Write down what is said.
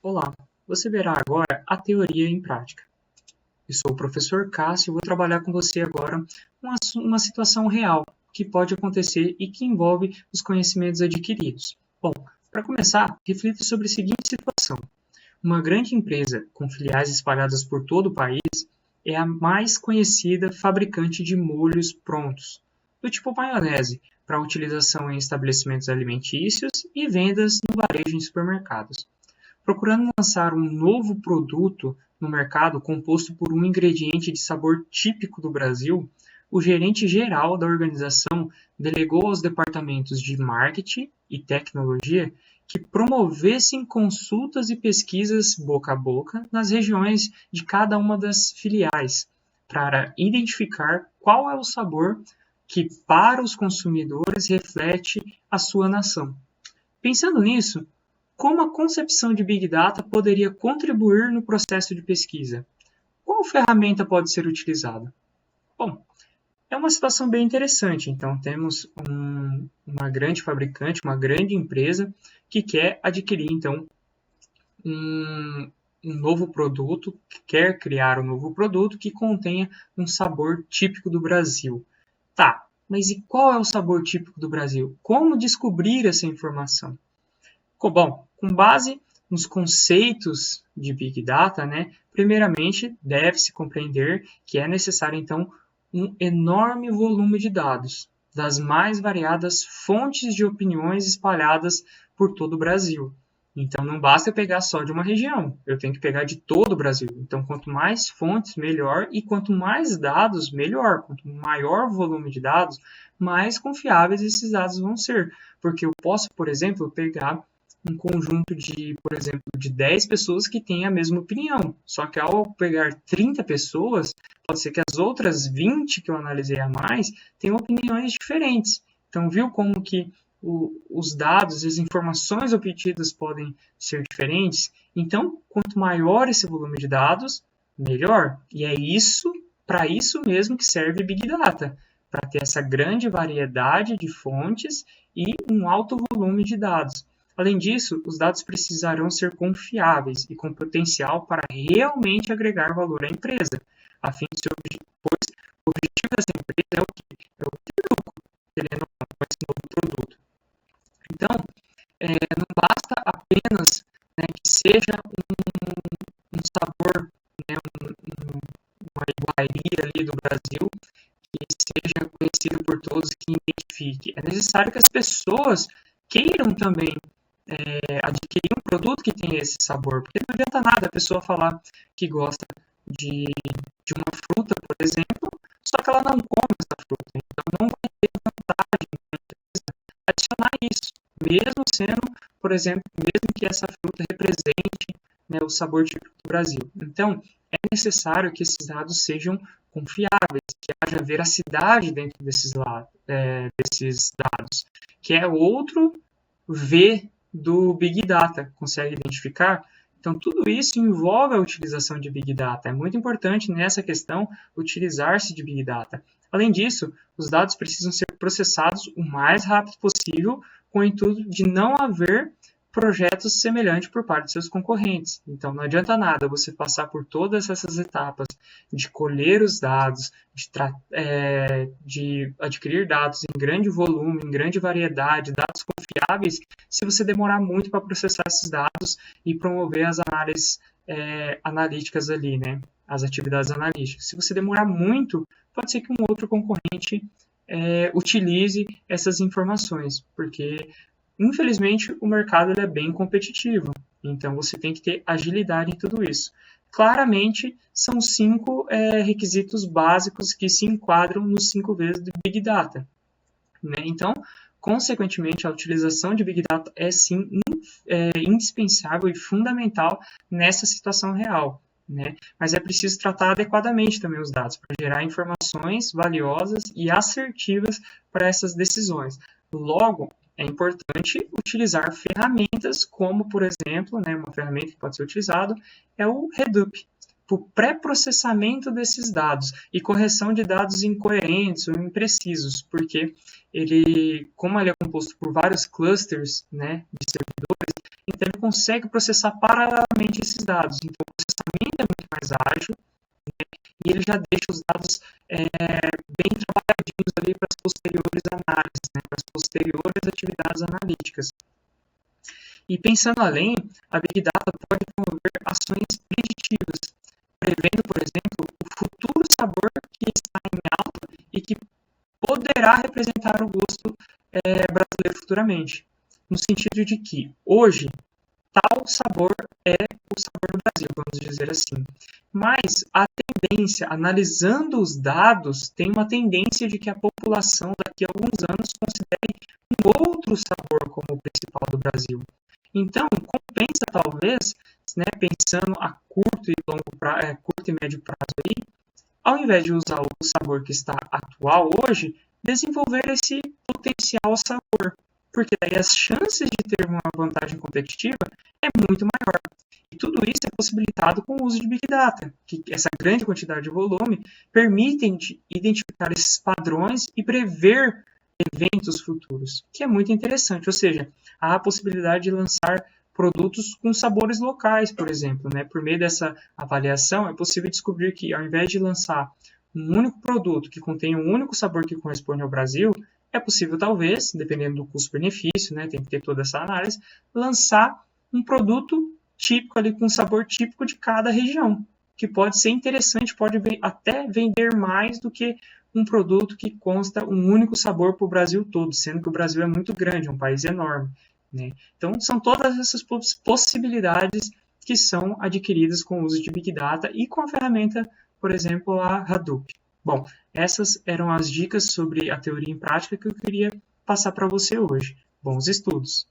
Olá, você verá agora a teoria em prática. Eu sou o professor Cássio e vou trabalhar com você agora uma situação real que pode acontecer e que envolve os conhecimentos adquiridos. Bom, para começar, reflita sobre a seguinte situação. Uma grande empresa com filiais espalhadas por todo o país é a mais conhecida fabricante de molhos prontos, do tipo maionese, para utilização em estabelecimentos alimentícios e vendas no varejo em supermercados. Procurando lançar um novo produto no mercado composto por um ingrediente de sabor típico do Brasil, o gerente geral da organização delegou aos departamentos de marketing e tecnologia que promovessem consultas e pesquisas boca a boca nas regiões de cada uma das filiais, para identificar qual é o sabor que, para os consumidores, reflete a sua nação. Pensando nisso, como a concepção de Big Data poderia contribuir no processo de pesquisa? Qual ferramenta pode ser utilizada? Bom, é uma situação bem interessante. Então, temos uma grande fabricante, uma grande empresa que quer adquirir, então, um novo produto, quer criar um novo produto que contenha um sabor típico do Brasil. Tá, mas e qual é o sabor típico do Brasil? Como descobrir essa informação? Bom, com base nos conceitos de Big Data, primeiramente deve-se compreender que é necessário, então, um enorme volume de dados, das mais variadas fontes de opiniões espalhadas por todo o Brasil. Então, não basta eu pegar só de uma região, eu tenho que pegar de todo o Brasil. Então, quanto mais fontes, melhor, e quanto mais dados, melhor. Quanto maior o volume de dados, mais confiáveis esses dados vão ser. Porque eu posso, por exemplo, pegar um conjunto de, por exemplo, de 10 pessoas que têm a mesma opinião. Só que ao pegar 30 pessoas, pode ser que as outras 20 que eu analisei a mais tenham opiniões diferentes. Então, viu como que os dados e as informações obtidas podem ser diferentes? Então, quanto maior esse volume de dados, melhor. E é isso, para isso mesmo que serve Big Data, para ter essa grande variedade de fontes e um alto volume de dados. Além disso, os dados precisarão ser confiáveis e com potencial para realmente agregar valor à empresa, a fim de ser pois o objetivo dessa empresa é o que? É obter lucro, querendo ou não, com esse novo produto. Então, não basta apenas que seja um sabor, uma iguaria ali do Brasil, que seja conhecido por todos, que identifique. É necessário que as pessoas queiram também adquirir um produto que tenha esse sabor, porque não adianta nada a pessoa falar que gosta de uma fruta, por exemplo, só que ela não come essa fruta, então não vai ter vantagem para a empresa adicionar isso, mesmo sendo, por exemplo, mesmo que essa fruta represente o sabor típico do Brasil. Então, é necessário que esses dados sejam confiáveis, que haja veracidade dentro desses dados, que é outro V do Big Data, consegue identificar? Então, tudo isso envolve a utilização de Big Data. É muito importante nessa questão utilizar-se de Big Data. Além disso, os dados precisam ser processados o mais rápido possível, com o intuito de não haver projetos semelhantes por parte de seus concorrentes. Então, não adianta nada você passar por todas essas etapas de colher os dados, de adquirir dados em grande volume, em grande variedade, dados confiáveis, se você demorar muito para processar esses dados e promover as análises analíticas ali, as atividades analíticas. Se você demorar muito, pode ser que um outro concorrente utilize essas informações, porque infelizmente, o mercado é bem competitivo, então você tem que ter agilidade em tudo isso. Claramente, são 5 requisitos básicos que se enquadram nos 5 vezes do Big Data. Então, consequentemente, a utilização de Big Data é sim indispensável e fundamental nessa situação real. Mas é preciso tratar adequadamente também os dados para gerar informações valiosas e assertivas para essas decisões. Logo, é importante utilizar ferramentas como, por exemplo, uma ferramenta que pode ser utilizada é o Hadoop, para o pré-processamento desses dados e correção de dados incoerentes ou imprecisos, porque como ele é composto por vários clusters de servidores, então ele consegue processar paralelamente esses dados. Então o processamento é muito mais ágil, né? E ele já deixa os dados bem trabalhadinhos ali para as posteriores análises, né? Para as posteriores atividades analíticas. E pensando além, a Big Data pode promover ações preditivas, prevendo, por exemplo, o futuro sabor que está em alta e que poderá representar o gosto brasileiro futuramente. No sentido de que, hoje, tal sabor é o sabor do Brasil, vamos dizer assim. Mas a tendência, analisando os dados, tem uma tendência de que a população daqui a alguns anos considere um outro sabor como o principal do Brasil. Então, compensa talvez, né, pensando a curto e médio prazo aí, ao invés de usar o sabor que está atual hoje, desenvolver esse potencial sabor, porque daí as chances de ter uma vantagem competitiva é muito maior. E tudo isso é possibilitado com o uso de Big Data, que essa grande quantidade de volume permite identificar esses padrões e prever eventos futuros, que é muito interessante. Ou seja, há a possibilidade de lançar produtos com sabores locais, por exemplo, né? Por meio dessa avaliação, é possível descobrir que, ao invés de lançar um único produto que contém um único sabor que corresponde ao Brasil, é possível, talvez, dependendo do custo-benefício, né? Tem que ter toda essa análise, lançar um produto típico ali, com um sabor típico de cada região, que pode ser interessante, pode até vender mais do que um produto que consta um único sabor para o Brasil todo, sendo que o Brasil é muito grande, é um país enorme, né? Então, são todas essas possibilidades que são adquiridas com o uso de Big Data e com a ferramenta, por exemplo, a Hadoop. Bom, essas eram as dicas sobre a teoria em prática que eu queria passar para você hoje. Bons estudos!